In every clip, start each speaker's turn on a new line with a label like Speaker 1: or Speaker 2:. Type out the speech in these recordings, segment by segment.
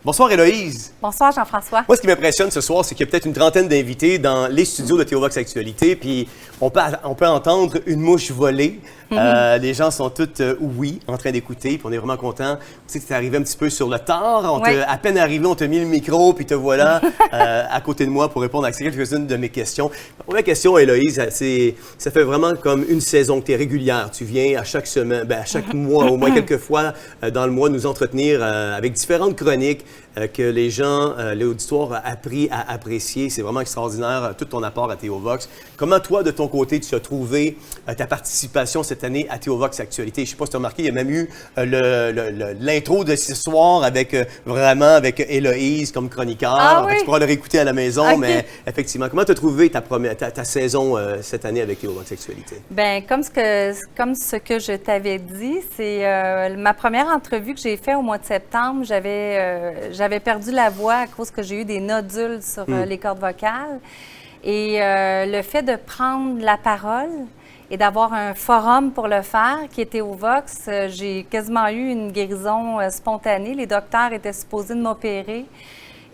Speaker 1: Bonsoir Héloïse.
Speaker 2: Bonsoir Jean-François.
Speaker 1: Moi, ce qui m'impressionne ce soir, c'est qu'il y a peut-être une trentaine d'invités dans les studios de Théovox Actualité, puis on peut entendre une mouche voler. Les gens sont tous oui, en train d'écouter, puis on est vraiment contents. On sait que tu es arrivé un petit peu sur le tard. À peine arrivé, on t'a mis le micro, puis te voilà à côté de moi pour répondre à quelques-unes de mes questions. La première question, Héloïse, ça fait vraiment comme une saison que tu es régulière. Tu viens à chaque semaine, à chaque mois, au moins quelques fois dans le mois, nous entretenir avec différentes chroniques que les gens, l'auditoire a appris à apprécier. C'est vraiment extraordinaire, tout ton apport à Théovox. Comment toi, de ton côté, tu as trouvé ta participation cette année à Théovox Actualité? Je ne sais pas si tu as remarqué, il y a même eu l'intro de ce soir avec Héloïse comme chroniqueur.
Speaker 2: Ah, oui?
Speaker 1: Tu pourras le réécouter à la maison, okay. Mais effectivement, comment tu as trouvé ta saison cette année avec Théovox Actualité?
Speaker 2: Bien, comme ce que je t'avais dit, c'est ma première entrevue que j'ai faite au mois de septembre. J'avais perdu la voix à cause que j'ai eu des nodules sur les cordes vocales. Et le fait de prendre la parole et d'avoir un forum pour le faire, qui était au Vox, j'ai quasiment eu une guérison spontanée. Les docteurs étaient supposés de m'opérer.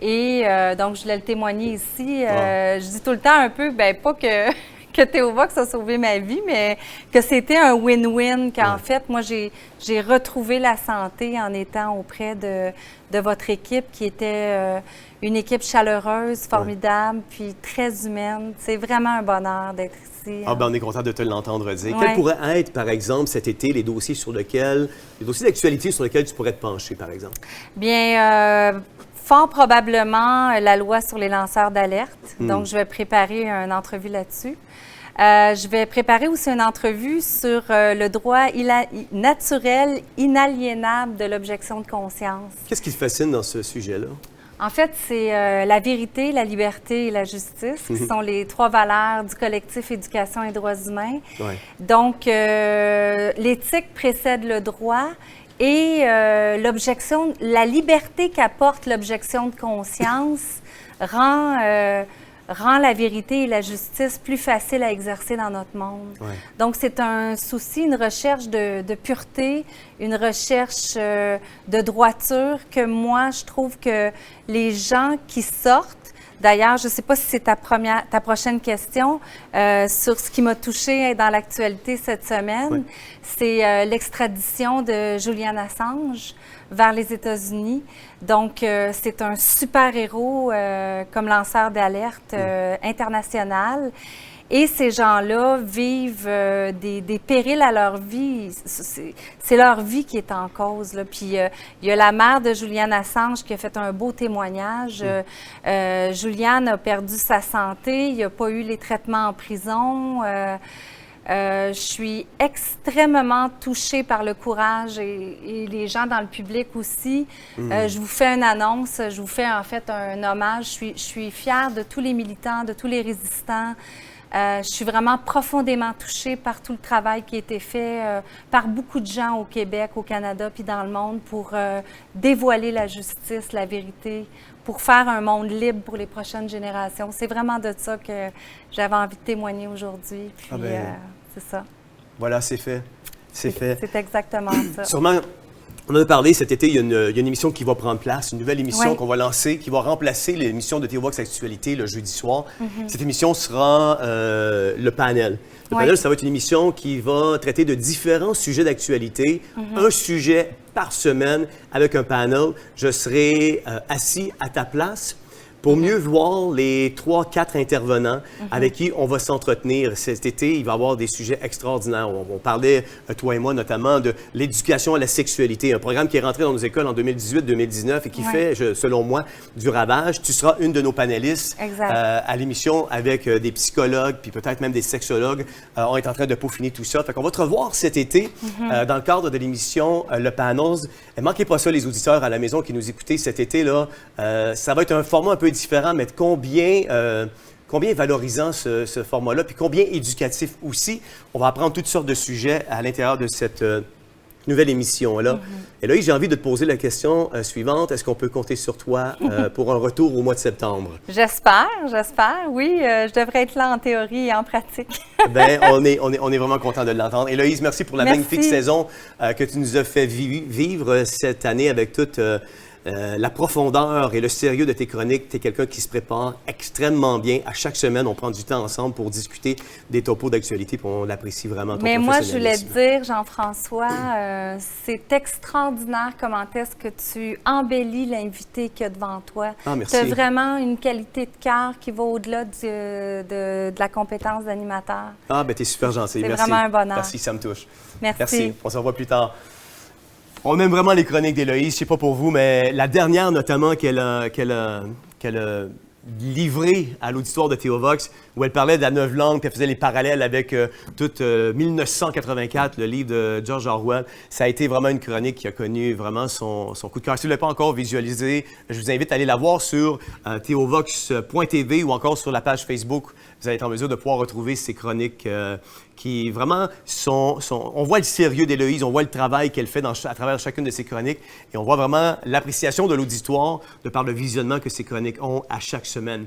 Speaker 2: Et donc, je voulais le témoigner ici. Je dis tout le temps un peu, bien, pas que Théovox a sauvé ma vie, mais que c'était un win-win, qu'en fait, moi, j'ai retrouvé la santé en étant auprès de votre équipe, qui était une équipe chaleureuse, formidable, puis très humaine. C'est vraiment un bonheur d'être ici.
Speaker 1: Ah, ben, on est content de te l'entendre dire. Quels pourraient être, par exemple, cet été, les dossiers d'actualité sur lesquels tu pourrais te pencher, par exemple?
Speaker 2: Bien, fort probablement la loi sur les lanceurs d'alerte. Donc, je vais préparer une entrevue là-dessus. Je vais préparer aussi une entrevue sur le droit naturel, inaliénable de l'objection de conscience.
Speaker 1: Qu'est-ce qui te fascine dans ce sujet-là?
Speaker 2: En fait, c'est la vérité, la liberté et la justice, qui sont les trois valeurs du collectif Éducation et droits humains. Ouais. Donc, l'éthique précède le droit. Et l'objection, la liberté qu'apporte l'objection de conscience rend la vérité et la justice plus faciles à exercer dans notre monde. Ouais. Donc, c'est un souci, une recherche de pureté, une recherche de droiture que moi, je trouve que les gens qui sortent, d'ailleurs, je ne sais pas si c'est ta prochaine question sur ce qui m'a touchée dans l'actualité cette semaine. C'est l'extradition de Julian Assange vers les États-Unis. Donc, c'est un super héros comme lanceur d'alerte international. Et ces gens-là vivent des périls à leur vie. C'est leur vie qui est en cause, là. Puis il y a la mère de Julian Assange qui a fait un beau témoignage. Julian a perdu sa santé, il n'a pas eu les traitements en prison. Je suis extrêmement touchée par le courage et les gens dans le public aussi. Je vous fais une annonce, je vous fais en fait un hommage. Je suis fière de tous les militants, de tous les résistants. Je suis vraiment profondément touchée par tout le travail qui a été fait par beaucoup de gens au Québec, au Canada, puis dans le monde pour dévoiler la justice, la vérité, pour faire un monde libre pour les prochaines générations. C'est vraiment de ça que j'avais envie de témoigner aujourd'hui. Puis c'est ça.
Speaker 1: Voilà, c'est fait. C'est fait.
Speaker 2: C'est exactement ça.
Speaker 1: Sûrement. On en a parlé cet été, il y a une émission qui va prendre place, une nouvelle émission qu'on va lancer, qui va remplacer l'émission de Théovox Actualité le jeudi soir. Cette émission sera le panel. Le panel, ça va être une émission qui va traiter de différents sujets d'actualité, un sujet par semaine avec un panel. Je serai assis à ta place pour mieux voir les 3-4 intervenants avec qui on va s'entretenir cet été. Il va y avoir des sujets extraordinaires. On parlait, toi et moi notamment, de l'éducation à la sexualité, un programme qui est rentré dans nos écoles en 2018-2019 et qui fait, selon moi, du ravage. Tu seras une de nos panélistes à l'émission avec des psychologues, puis peut-être même des sexologues. On est en train de peaufiner tout ça. Fait qu'on va te revoir cet été dans le cadre de l'émission Le Panels. Et manquez pas ça, les auditeurs à la maison qui nous écoutez cet été-là. Ça va être un format un peu différent, mais combien valorisant ce format-là, puis combien éducatif aussi. On va apprendre toutes sortes de sujets à l'intérieur de cette nouvelle émission-là. Et là, j'ai envie de te poser la question suivante. Est-ce qu'on peut compter sur toi pour un retour au mois de septembre?
Speaker 2: J'espère, oui. Je devrais être là en théorie et en pratique.
Speaker 1: Bien, on est vraiment content de l'entendre. Héloïse, merci pour la magnifique saison que tu nous as fait vivre cette année avec toute la profondeur et le sérieux de tes chroniques. Tu es quelqu'un qui se prépare extrêmement bien. À chaque semaine, on prend du temps ensemble pour discuter des topos d'actualité, puis on l'apprécie vraiment, ton
Speaker 2: Mais moi, je voulais
Speaker 1: professionnalisme.
Speaker 2: te dire, Jean-François, c'est extraordinaire comment est-ce que tu embellis l'invité qu'il y a devant toi.
Speaker 1: Ah, merci.
Speaker 2: Tu as vraiment une qualité de cœur qui va au-delà de la compétence d'animateur.
Speaker 1: Ah, ben t'es super gentil.
Speaker 2: C'est
Speaker 1: Merci.
Speaker 2: vraiment un bonheur.
Speaker 1: Merci, ça me touche.
Speaker 2: Merci.
Speaker 1: On se revoit plus tard. On aime vraiment les chroniques d'Héloïse. Je sais pas pour vous, mais la dernière notamment qu'elle a livrée à l'auditoire de Théovox, où elle parlait de la 9 langues, puis elle faisait les parallèles avec 1984, le livre de George Orwell. Ça a été vraiment une chronique qui a connu vraiment son coup de cœur. Si vous ne l'avez pas encore visualisé, je vous invite à aller la voir sur theovox.tv ou encore sur la page Facebook. Vous allez être en mesure de pouvoir retrouver ces chroniques qui vraiment sont... On voit le sérieux d'Héloïse, on voit le travail qu'elle fait à travers chacune de ses chroniques et on voit vraiment l'appréciation de l'auditoire de par le visionnement que ces chroniques ont à chaque semaine.